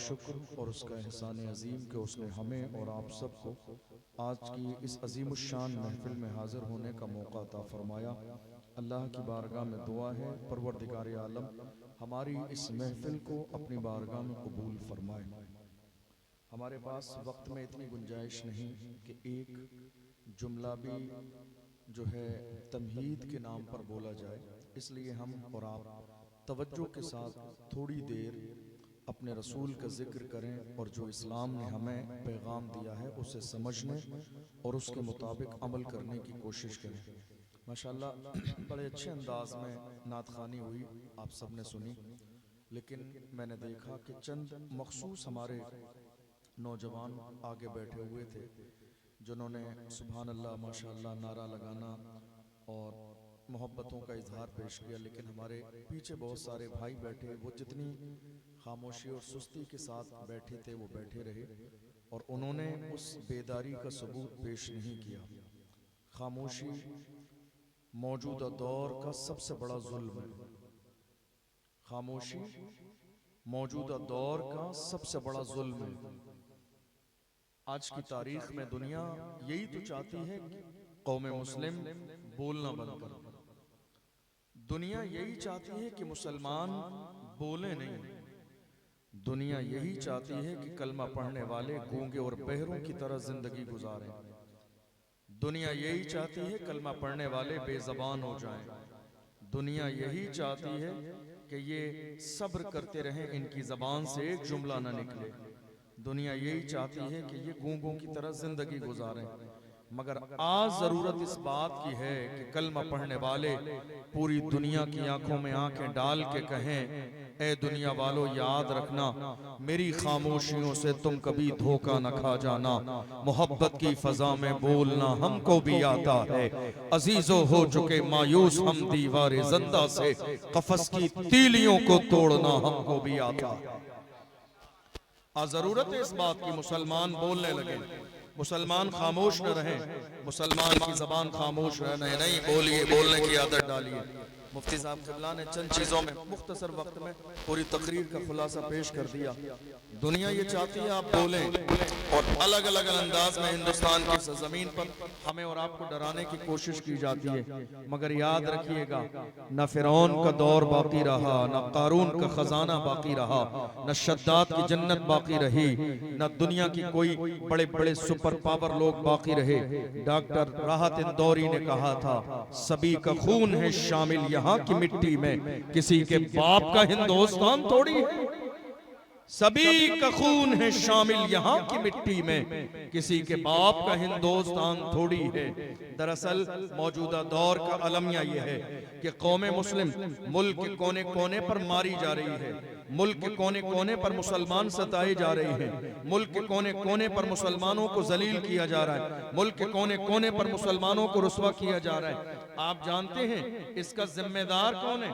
शुक्र और उसका एहसान अजीम कि उसने हमें और आप सबको आज की इस अजीमुशान महफिल में हाजिर होने का मौका अता फरमाया। अल्लाह की बारगाह में दुआ है, परवरदिगार आलम हमारी इस महफिल को अपनी बारगाह में कबूल फरमाए। हमारे पास वक्त में इतनी गुंजाइश नहीं कि एक जुमला भी जो है तमहीद के नाम पर बोला जाए, इसलिए हम और आप तवज्जो के साथ थोड़ी देर अपने रसूल का जिक्र करें और जो इस्लाम ने हमें पैगाम दिया है उसे समझने और उसके मुताबिक अमल करने की कोशिश करें। माशाअल्लाह बड़े अच्छे अंदाज में नात खानी हुई, आप सब ने सुनी, लेकिन मैंने देखा कि चंद मखसूस हमारे नौजवान आगे बैठे हुए थे जिन्होंने सुभान अल्लाह माशाअल्लाह नारा लगाना और मोहब्बतों का इजहार पेश किया, लेकिन हमारे पीछे बहुत सारे भाई बैठे, वो जितनी खामोशी और सुस्ती के साथ बैठे थे वो बैठे रहे और उन्होंने उस बेदारी का सबूत पेश नहीं किया। खामोशी मौजूदा दौर का सबसे बड़ा जुल्म है। खामोशी मौजूदा दौर का सबसे बड़ा जुल्म है। आज की तारीख में दुनिया यही तो चाहती है कि कौम मुस्लिम बोलना बंद कर। दुनिया यही चाहती है कि मुसलमान बोले नहीं। दुनिया यही चाहती है कि कलमा पढ़ने वाले गूंगे और बहरों की तरह जिंदगी गुजारें। दुनिया यही चाहती है कलमा पढ़ने वाले बेजबान हो जाएं। दुनिया यही चाहती है कि ये सब्र करते रहें, इनकी जबान से एक जुमला ना निकले। दुनिया यही चाहती है कि ये गूंगों की तरह जिंदगी गुजारें। मगर आज जरूरत इस बात की है कि कलमा पढ़ने वाले पूरी दुनिया की आंखों में आंखें डाल के कहें, ए दुनिया वालों याद रखना, मेरी खामोशियों से तुम कभी धोखा न खा जाना। मोहब्बत की फजा में बोलना हमको भी आता है। अजीजों हो चुके मायूस हम दीवारे जिंदा से, कफस की तीलियों को तोड़ना हमको भी आता है। आज जरूरत है इस बात की मुसलमान बोलने लगे, मुसलमान खामोश न रहे, मुसलमान की जबान खामोश रहने नहीं, बोलिए, बोलने की आदत डालिए। मुफ्ती साहब क़िबला ने चंद चीज़ों में मुख्तसर वक्त में पूरी तकरीर का खुलासा पेश कर दिया। दुनिया ये चाहती है आप बोलें और अलग अलग अंदाज में हिंदुस्तान की ज़मीन पर हमें और आपको डराने की कोशिश की जाती है। मगर याद रखिएगा, न फिरौन का दौर बाकी रहा, न कारून का खजाना बाकी रहा, न शद्दाद की जन्नत बाकी रही, न दुनिया की कोई बड़े बड़े सुपर पावर लोग बाकी रहे। डॉक्टर राहत इंदौरी ने कहा था, सभी का खून है शामिल यहाँ की मिट्टी में, किसी के बाप का हिंदुस्तान थोड़ी है। सभी का खून है शामिल यहाँ की मिट्टी में, किसी के बाप का हिंदुस्तान थोड़ी है। दरअसल मौजूदा दौर का अलमिया यह है कि कौमे मुस्लिम मुल्क के कोने कोने पर मारी जा रही है। मुल्क के कोने कोने पर मुसलमान सताए जा रहे हैं। मुल्क के कोने कोने पर मुसलमानों को जलील किया जा रहा है। मुल्क के कोने कोने पर मुसलमानों को रुस्वा किया जा रहा है। आप जानते हैं इसका जिम्मेदार कौन है?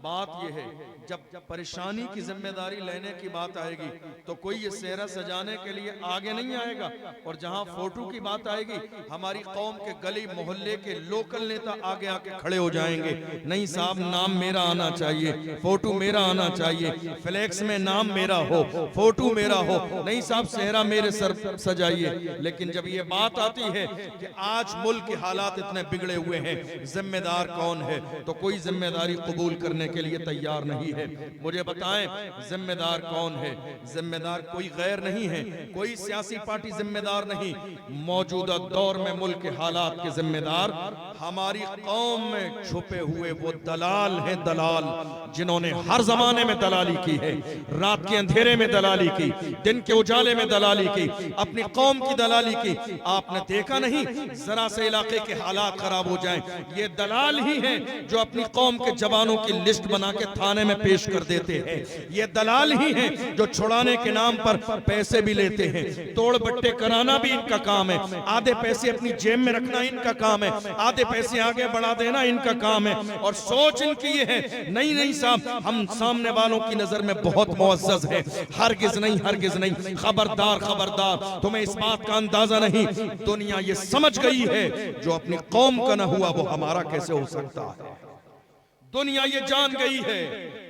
बात यह है, जब परेशानी की जिम्मेदारी लेने की बात आएगी तो कोई ये सेहरा सजाने के लिए आगे नहीं आएगा, और जहां फोटो की बात आएगी हमारी कौम के गली मोहल्ले के लोकल नेता आगे आके खड़े हो जाएंगे। नहीं साहब, नाम मेरा आना चाहिए, फोटो मेरा आना चाहिए, फ्लैक्स में नाम मेरा हो, फोटो मेरा हो, नहीं साहब सेहरा मेरे सर सजाइए। लेकिन जब ये बात आती है कि आज मुल्क के हालात इतने बिगड़े हुए हैं, जिम्मेदार कौन है, तो कोई जिम्मेदारी कबूल करने के लिए तैयार नहीं है। मुझे बताएं जिम्मेदार कौन है? जिम्मेदार कोई गैर नहीं है, कोई सियासी पार्टी जिम्मेदार नहीं। मौजूदा दौर में मुल्क के हालात के जिम्मेदार हमारी कौम में छुपे हुए वो दलाल हैं, दलाल जिन्होंने हर जमाने में दलाली की है। रात के अंधेरे में दलाली की, दिन के उजाले में दलाली की, अपनी कौम की दलाली की। आपने देखा नहीं, जरा से इलाके के हालात खराब हो जाएं, ये दलाल ही हैं जो अपनी कौम के जवानों की लिस्ट बना के थाने में पेश कर देते हैं। ये दलाल ही हैं जो छुड़ाने के नाम पर पैसे भी लेते हैं। तोड़ बट्टे कराना भी इनका काम है, आधे पैसे अपनी जेब में रखना इनका काम है, आधे पैसे आगे बढ़ा देना इनका काम है। और सोच इनकी ये है, नहीं नहीं साहब, हम सामने वालों की नजर में बहुत मुअज़्ज़ज़ है, हरगिज नहीं, हरगिज नहीं। खबरदार, खबरदार, तुम्हें इस बात का अंदाजा नहीं। दुनिया ये समझ गई है, जो अपनी कौम का ना हुआ वो हमारा कैसे हो सकता है। दुनिया ये जान गई है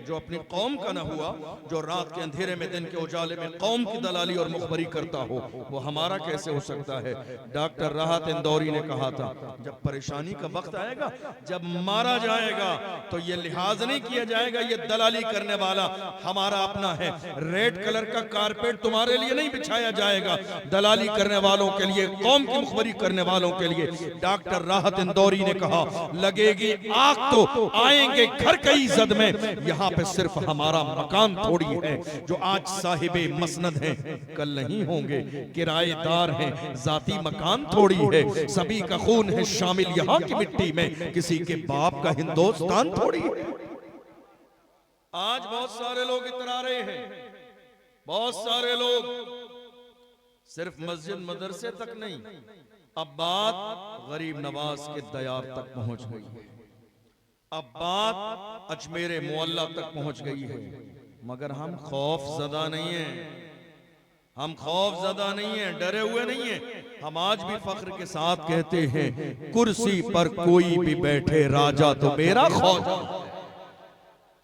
जो अपनी कौम का न हुआ, जो रात के अंधेरे में दिन के उजाले में कौम की दलाली और मुखबरी करता हो, वो हमारा कैसे हो सकता है। डॉक्टर राहत इंदौरी ने कहा था, जब परेशानी का वक्त आएगा, जब मारा जाएगा तो ये लिहाज नहीं किया जाएगा ये दलाली करने वाला हमारा अपना है। रेड कलर का कारपेट तुम्हारे लिए नहीं बिछाया जाएगा, दलाली करने वालों के लिए, कौम की मुखबरी करने वालों के लिए। डॉक्टर राहत इंदौरी ने कहा, लगेगी आग तो आएंगे घर कई जद में, यहाँ पे सिर्फ हमारा मकान थोड़ी है। जो आज साहिबे मसनद हैं कल नहीं होंगे किराएदार हैं, जाती मकान थोड़ी है। सभी का खून है शामिल यहाँ की मिट्टी में, किसी के बाप का हिंदुस्तान थोड़ी है। आज बहुत सारे लोग इतरा रहे हैं, बहुत सारे लोग सिर्फ मस्जिद मदरसे तक नहीं, अब बात गरीब नवाज के दयार तक पहुंच गई है, अब बात अजमेरे मोहल्ला तक पहुंच गई है। मगर हम खौफ ज़दा नहीं है, हम खौफ ज़दा नहीं है, डरे हुए नहीं है। हम आज भी फख्र के साथ कहते हैं, कुर्सी पर कोई भी बैठे राजा तो मेरा खौजा,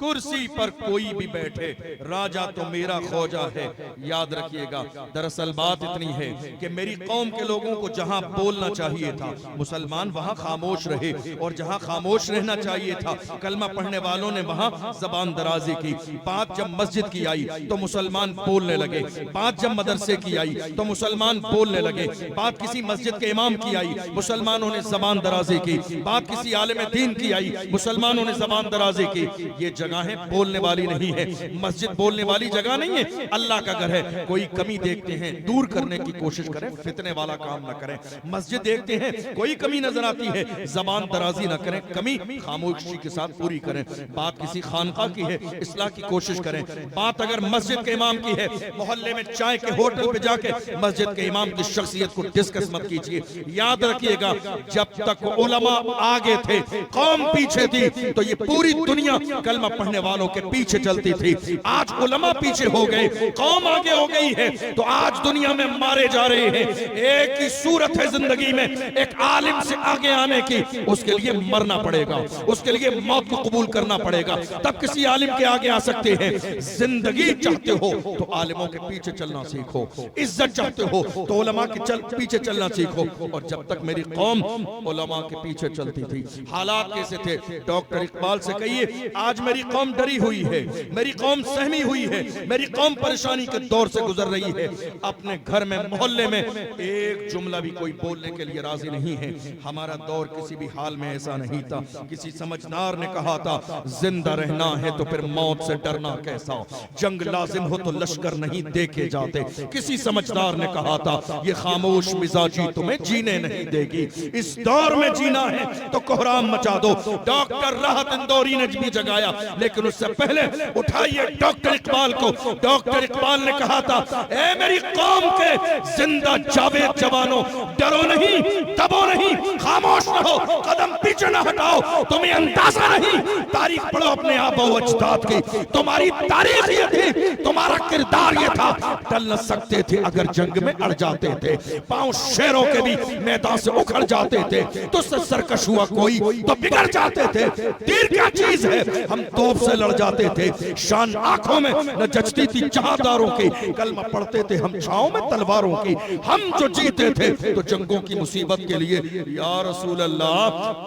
कुर्सी पर कोई भी बैठे राजा तो मेरा खौजा है। याद रखिएगा, दरअसल बात इतनी है कि मेरी कौम के लोगों को जहां बोलना चाहिए था मुसलमान वहां खामोश रहे, और जहां खामोश रहना चाहिए था कलमा पढ़ने वालों ने वहां जबान दराजी की। बात जब मस्जिद की आई तो मुसलमान बोलने लगे, बात जब मदरसे की आई तो मुसलमान बोलने लगे, बात किसी मस्जिद के इमाम की आई मुसलमानों ने जबान दराजी की, बात किसी आलिम दीन की आई मुसलमानों ने जबान दराजी की। ये जगहें बोलने वाली नहीं है, मस्जिद बोलने वाली जगह नहीं है, अल्लाह का घर है। कोई कमी देखते हैं दूर करने की कोशिश करें, फितने वाला काम ना करें। मस्जिद देखते हैं कोई कमी नजर आती है, जबान दराजी ना करें, कमी खामोशी के साथ पूरी करें। बात किसी खानका की है, इस्लाह की कोशिश करें। बात अगर मस्जिद के इमाम की है, मोहल्ले में चाय के होटल पे जाके मस्जिद के इमाम की शख्सियत को डिस्कस मत कीजिए। याद रखिएगा, जब तक उलमा आगे थे कौम पीछे थी, तो ये पूरी दुनिया कलमा पढ़ने वालों के पीछे चलती थी। आज उलमा पीछे हो गए, कौम आगे हो गई है, तो आज दुनिया में मारे जा रहे हैं। एक ही सूरत है जिंदगी में, एक आलिम से आगे आने की, उसके लिए मरना पड़ेगा, उसके लिए मौत को कबूल करना पड़ेगा, तब किसी आलिम के आगे आ सकते हैं। जिंदगी चाहते हो तो आलिमों के पीछे चलना सीखो, इज्जत चाहते हो तो उलमा के पीछे चलना सीखो। और जब तक मेरी कौम उलमा के पीछे चलती थी, हालात कैसे थे? डॉक्टर इकबाल से कहिए, आज मेरी कौम डरी हुई है, मेरी कौम सहमी हुई है, मेरी कौम परेशानी के दौर से गुजर रही है। अपने घर में मोहल्ले में एक जुमला भी कोई बोलने के लिए राजी नहीं है। हमारा दौर किसी भी हाल में ऐसा नहीं था। किसी समझदार ने कहा था, जिंदा रहना है तो फिर मौत से डरना कैसा, जंग लाजिम हो तो लश्कर नहीं देखे जाते। किसी समझदार ने कहा था, ये खामोश मिजाजी तुम्हें जीने नहीं देगी। इस दौर में जीना है तो कोहराम मचा दो। डॉक्टर राहत इंदौरी ने भी जगाया, लेकिन उससे पहले उठाइए डॉक्टर इकबाल को। डॉक्टर इकबाल ने कहा था, ए मेरी कौम के जिंदा जावेद जवानों, डरो नहीं, दबो नहीं, खामोश रहो, कदम पीछे न हटाओ। तुम्हें अंदाजा नहीं, तारीख पढ़ो अपने आबा व अजदाद की। तुम्हारी तारीख ये थी, तुम्हारा किरदार ये था, टल न सकते थे अगर जंग में अड़ जाते थे। पांव शेरों के भी मैदान से उखड़ जाते थे, तुझसे सरकश हुआ कोई तो बिगड़ जाते थे। तीर क्या चीज है, हम तोप से लड़ जाते थे। शान आंखों में न जचती थी चाहदारों की, कलमा पढ़ते थे हम छाओं में तलवारों की। हम जो जीते थे तो जंगों की मुसीबत के लिए या रसूल अल्लाह,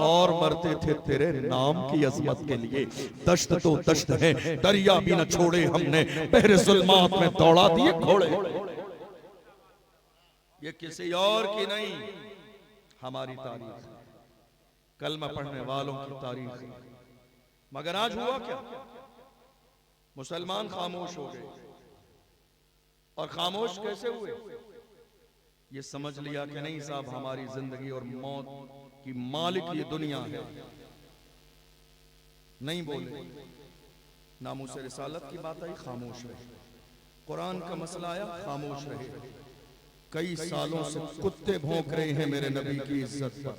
और मरते थे तेरे नाम की अजमत के लिए। दश्त तो दश्त है, दरिया भी न छोड़े हमने, बहरे जुल्मात में दौड़ा दिए घोड़े। ये किसी और की नहीं, हमारी तारीख, कलमा पढ़ने वालों की तारीख। मगर आज हुआ क्या? मुसलमान खामोश हो गए। और खामोश कैसे हुए? ये समझ लिया कि नहीं साहब, हमारी जिंदगी और मौत की मालिक ये दुनिया है। नहीं बोले। नामूस रिसालत की बात आई, खामोश रहे। कुरान का मसला आया, खामोश रहे। कई सालों से कुत्ते भौंक रहे हैं मेरे नबी की इज्जत पर,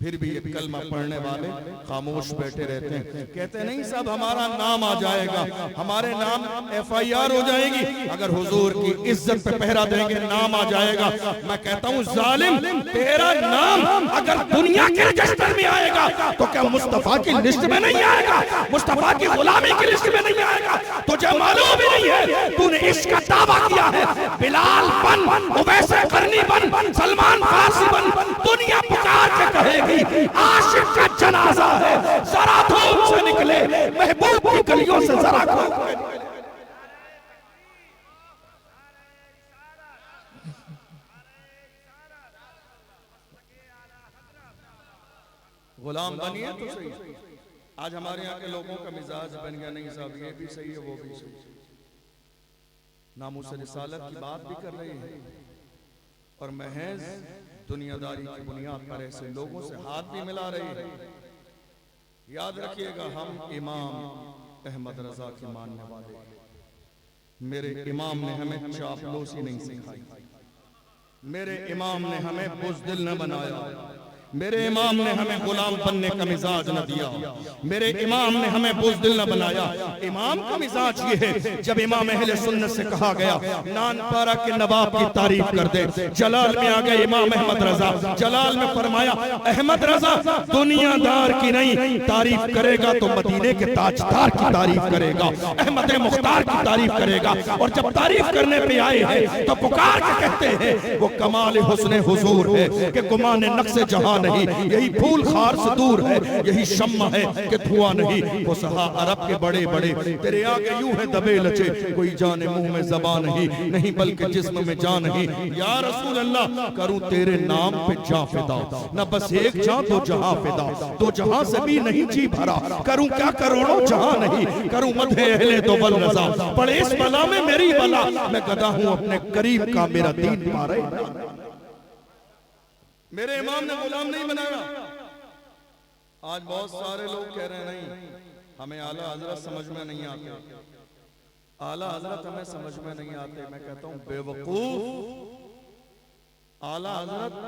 फिर भी ये कलमा पढ़ने वाले खामोश बैठे रहते हैं, कहते नहीं साहब हमारा नाम आ जाएगा, हमारे नाम FIR हो जाएगी अगर हुजूर की इज्जत पे पहरा देंगे, नाम आ जाएगा। मैं कहता हूँ जालिम, तेरा नाम अगर दुनिया के रजिस्टर में आएगा तो क्या मुस्तफा की लिस्ट में नहीं आएगा? मुस्तफा की गुलामी की लिस्ट में नहीं आएगा? तुझे मालूम ही नहीं है, तूने इश्क का दावा किया है। बिलाल बन, उवैसे करनी बन, सलमान फारसी बन, दुनिया पुकार के कहेगी आशिक का जनाजा है, जरा धूप से निकले, महबूब की गलियों से जरा गुलाम बनिए तो सही। आज हमारे यहाँ के लोगों का मिजाज बन गया, नहीं साहब ये भी सही है वो भी सही है, नामूस रिसालत की बात भी कर रहे हैं और महज दुनियादारी की बुनियाद पर ऐसे लोगों से हाथ भी मिला रही है। याद रखिएगा, हम इमाम अहमद रजा के मानने वाले, मेरे इमाम ने हमें चापलूसी नहीं सिखाई, मेरे इमाम ने हमें बुज़दिल न बनाया, मेरे इमाम ने हमें गुलाम बनने का मिजाज न दिया, मेरे इमाम ने हमें बुज़दिल न बनाया। इमाम का मिजाज ये है, जब इमाम अहले सुन्नत से कहा गया नानपारा के नवाब की तारीफ कर दे, जलाल में आ गए इमाम अहमद रजा, जलाल में फरमाया अहमद रजा दुनियादार की नहीं तारीफ करेगा तो मदीने के ताजदार की तारीफ करेगा, अहमद मुख्तार की तारीफ करेगा। और जब तारीफ करने पे आए हैं तो पुकार के कहते हैं वो कमाल हुस्न हुजूर है कि गुमान नक्शे जहां नहीं, यही फूल खार से दूर है, यही शम्मा है कि धुआं नहीं। वो सहा अरब के बड़े बड़े तेरे आगे यूं है दबे लचे, कोई जाने मुंह में ज़बान नहीं, नहीं बल्कि जिस्म में जान नहीं। या रसूल अल्लाह करूं तेरे नाम पे जा फिदा, न बस एक जान दो जहां फिदा, दो जहां से भी नहीं जी भरा, करूं क्या करोड़ों जहां नहीं, करूं मधे अहले तो वल रजा, पड़े इस बला में मेरी बला, मैं गदा हूं अपने करीब का मेरा दीन पा रहे। मेरे इमाम ने गुलाम नहीं बनाया। आज बहुत सारे लोग कह रहे हैं नहीं हमें आला हजरत समझ में नहीं आते, आला हजरत हमें समझ में नहीं आते। मैं कहता हूं बेवकूफ, आला हजरत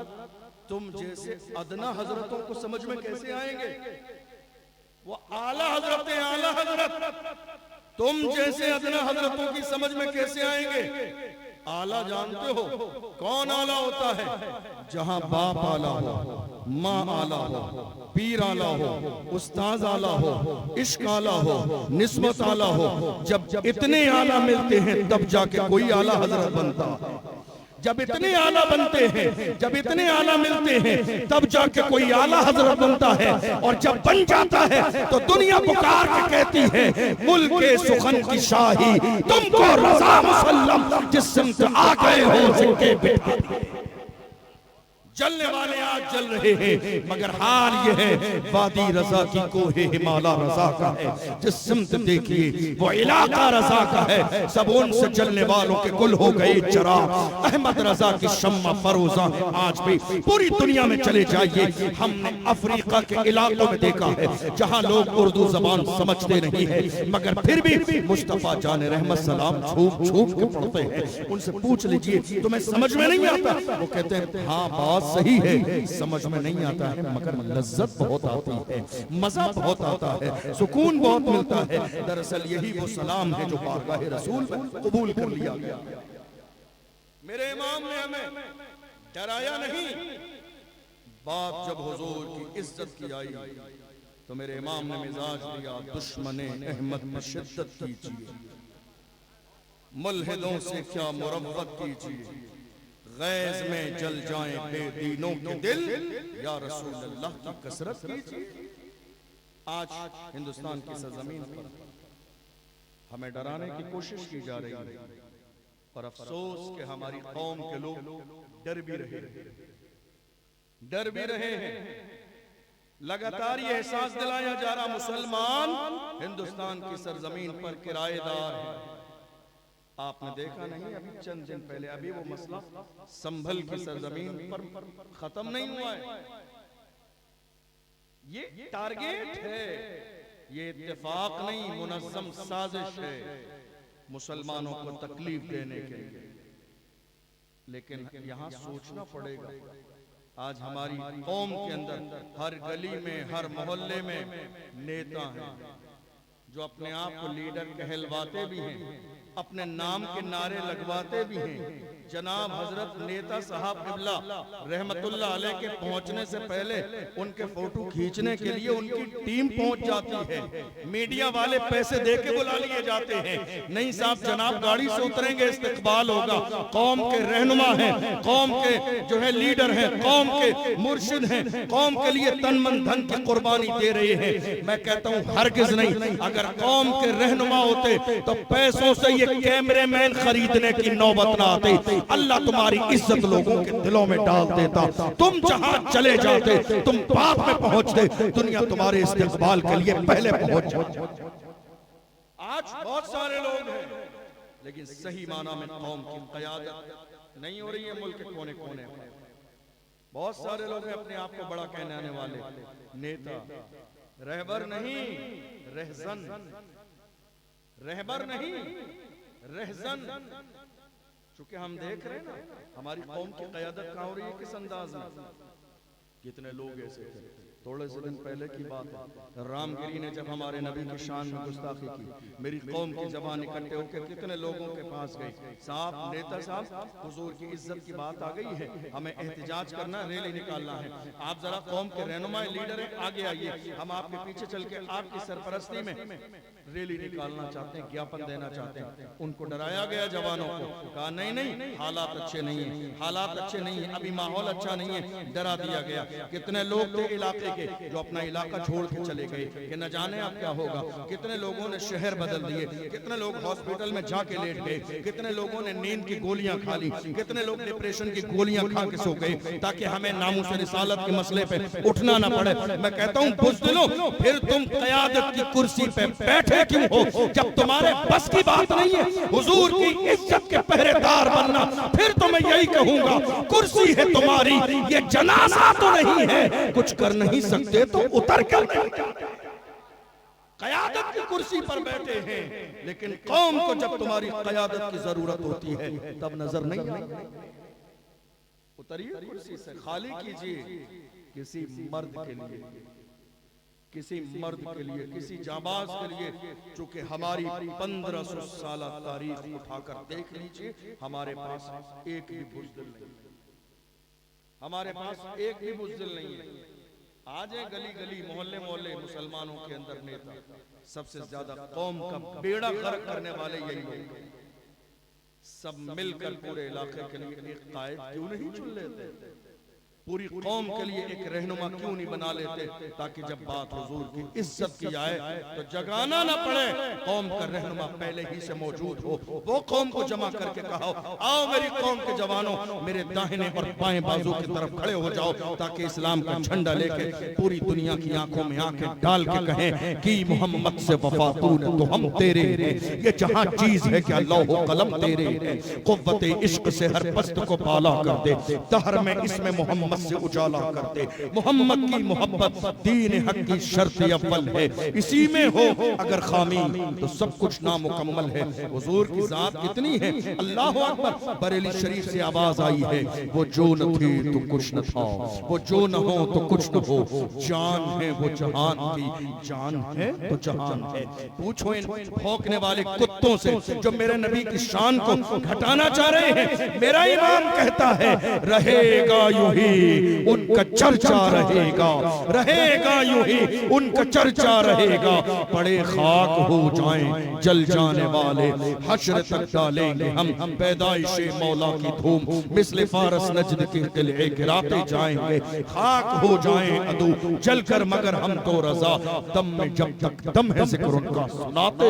तुम जैसे अदना हजरतों को समझ में कैसे आएंगे? वो आला हजरत है, आला हजरत तुम जैसे अदना हजरतों की समझ में कैसे आएंगे? आला जानते हो कौन आला होता है? जहां बाप आला हो, माँ आला हो, पीर आला हो, उस्ताद आला हो, इश्क आला हो, निस्बत आला हो। जब इतने आला मिलते हैं तब जाके कोई आला हजरत बनता। जब इतने आला बनते हैं, जब इतने आला मिलते हैं तब जाके कोई आला हजरत बनता है। और जब बन जाता है तो दुनिया पुकार के कहती है मुल्के सुखन की शाही तुमको रज़ा मुसल्लम, जिस सिमत आ गए हो सिक्के बिठा। जलने वाले आज जल रहे हैं मगर हाल ये है वादी रजा की कोहे हिमाला रजा का है, जिस सिमत देखिए वो इलाका रजा का है। सब उनसे जलने वालों के गुल हो गए चराग, अहमद रजा की शम्मा फरोजा आज भी पूरी दुनिया में चले जाइए। हमने अफ्रीका के इलाकों में देखा है जहां लोग उर्दू जबान समझते नहीं है मगर फिर भी मुस्तफा जान रहमत सलाम छूप छूप के पढ़ते हैं। उनसे पूछ लीजिए तुम्हें समझ में नहीं आता? वो कहते हैं हाँ बात सही है, समझ में नहीं आता है मगर लज्जत बहुत आती है, मजा बहुत आता है, सुकून बहुत मिलता है। दरअसल यही वो सलाम है जो बारगाह रसूल में कबूल कर लिया गया। मेरे इमाम ने हमें डराया नहीं। बात जब हुजूर की इज्जत की आई तो मेरे इमाम ने मिजाज दिया दुश्मने अहमद में शिद्दत कीजिए, मुल्हिदों से क्या मुरव्वत कीजिए, गैज में जल जाएं बेदीनों के दिल, या रसूल अल्लाह की कसरत कीजिए। आज हिंदुस्तान की सरजमीन पर हमें डराने की कोशिश की जा रही है और अफसोस कि हमारी कौम के लोग डर भी रहे हैं। लगातार ये एहसास दिलाया जा रहा मुसलमान हिंदुस्तान की सरजमीन पर किराएदार है। आपने देखा नहीं अभी चंद दिन पहले अभी वो मसला संभल की सरजमीन पर खत्म नहीं हुआ है। ये टारगेट है, ये इत्तेफाक नहीं, मुनज़्ज़म साजिश है मुसलमानों को तकलीफ देने के लिए। लेकिन यहां सोचना पड़ेगा आज हमारी कौम के अंदर हर गली में, हर मोहल्ले में नेता हैं जो अपने आप को लीडर कहलवाते भी हैं, अपने नाम के नारे लगवाते भी हैं। जनाब हजरत नेता साहब क़िबला रहमतुल्लाह अलैह के पहुंचने से पहले उनके फोटो खींचने के लिए उनकी टीम पहुंच जाती है। मीडिया वाले पैसे दे के बुला लिए जाते हैं। नहीं साहब, जनाब गाड़ी से उतरेंगे, इस्तकबाल होगा। कौम के रहनुमा हैं, कौम के जो है लीडर हैं, कौम के मुर्शिद हैं, कौम के लिए तन मन धन की कुर्बानी दे रहे हैं। मैं कहता हूँ हरगिज नहीं। अगर कौम के रहनुमा होते तो पैसों से ये कैमरामैन खरीदने की नौबत ना आती। अल्लाह तुम्हारी इज्जत लोगों के दिलों में डाल देता। तुम जहां चले जाते, तुम बाद में पहुंचते, दुनिया तुम्हारे इस्तेकबाल के लिए पहले पहुंच जाती। आज बहुत सारे लोग हैं, लेकिन सही माना में कौम की क़यादत नहीं हो रही है। मुल्क के कोने कोने बहुत सारे लोग हैं अपने आप को बड़ा कहने आने वाले नेता। रहबर नहीं, रहजन। रहबर नहीं, रहजन। चूंकि हम देख रहे हैं ना हमारी कौम की क़यादत कहाँ हो रही है, किस अंदाज में। कितने लोग ऐसे थे। थोड़े से दिन पहले की बात है, रामगिरी ने जब हमारे नबी की शान में गुस्ताखी की, मेरी कौम की जबान इकट्ठे होकर कितने लोगों के पास गई। साहब, नेता साहब, हुजूर की इज्जत की बात आ गई है, हमें एहतिजाज करना, रैली निकालना है। आप जरा कौम के रहनुमाई लीडर हैं, आगे आइए, हम आपके पीछे चल के आपकी सरपरस्ती में रैली निकालना चाहते हैं, ज्ञापन देना चाहते हैं। उनको डराया गया जवानों को, कहा नहीं नहीं, हालात अच्छे नहीं है, हालात अच्छे नहीं है, अभी माहौल अच्छा नहीं है, डरा दिया गया। कितने लोग थे इलाके के जो अपना इलाका छोड़ के चले गए कि न जाने अब क्या होगा। कितने लोगों ने शहर बदल दिए, कितने लोग हॉस्पिटल में जाके लेट गए, कितने लोगों ने नींद की गोलियां खा ली, कितने लोग डिप्रेशन की गोलियां खा के सो गए ताकि हमें नामूस रिसालत के मसले पे उठना ना पड़े। मैं कहता हूँ बुज़दिलो, फिर तुम क़यादत की कुर्सी पे बैठे क्यों हो जब तुम्हारे बस की बात नहीं है हुजूर की इज्जत के पहरेदार बनना। फिर तो मैं यही कहूंगा, कुर्सी है तुम्हारी, ये जनाजा तो नहीं है। कुछ कर नहीं सकते तो उतर कर क़यादत की कुर्सी पर बैठे हैं, लेकिन कौम को जब तुम्हारी क़यादत की जरूरत होती है तब नजर नहीं आती। उतरिए कुर्सी से, खाली कीजिए किसी मर्द के लिए, किसी मर्द के लिए, किसी जाबाज के लिए। चूंकि हमारी 1500 साल तारीख उठाकर देख लीजिए, हमारे पास एक भी बुज़दिल नहीं है, हमारे पास एक भी बुज़दिल नहीं है। आज है गली गली, मोहल्ले मोहल्ले मुसलमानों के अंदर नेता। सबसे ज्यादा कौम का बेड़ा गर्क करने वाले यही लोग। सब मिलकर पूरे इलाके के लिए एक कायद क्यों नहीं चुन लेते, पूरी कौम के लिए एक रहनुमा क्यों नहीं बना लेते, ताकि जब बात हुजूर की इज्जत की आए तो जगाना ना पड़े। कौम का रहनुमा पहले ही से मौजूद हो, वो कौम को जमा करके कहो, आओ मेरी कौम के जवानों, मेरे दाहिने और बाएं बाजू की तरफ खड़े हो जाओ, ताकि इस्लाम का झंडा लेके पूरी दुनिया की आंखों में आंखें डाल के कहें कि मोहम्मद से वफा तूने तो हम तेरे हैं। ये जहां चीज है कि लौह कलम तेरे है, कुव्वत इश्क से हर पस्त को पाला कर दे, दहर में इसमें मोहम्मद से उजाला करते। मोहम्मद की मोहब्बत दीन हक की शर्त अव्वल है, इसी में हो अगर खामी तो सब कुछ नामुकम्मल है। हुजूर की जात कितनी है, अल्लाह अकबर। बरेली शरीफ से आवाज आई है, वो जो न थी तो कुछ न था, वो जो न हो तो कुछ न हो, जान है वो जहान की, जान है तो जहान है। पूछो इन भौंकने वाले कुत्तों से जो मेरे नबी की शान को घटाना चाह रहे हैं। मेरा इमाम कहता है, रहेगा यूं ही उनका चर्चा रहेगा, रहेगा यूं ही उनका चर्चा रहेगा। पड़े खाक हो जाएं जल जाने वाले, हश्र तक डालेंगे हम पैदाइशे मौला की धूम, मिस्ले फारस नजद के किले गिराते जाएंगे। खाक हो जाएं अदू जल कर मगर हम तो रजा, दम में जब तक दम है जिक्र उनका सुनाते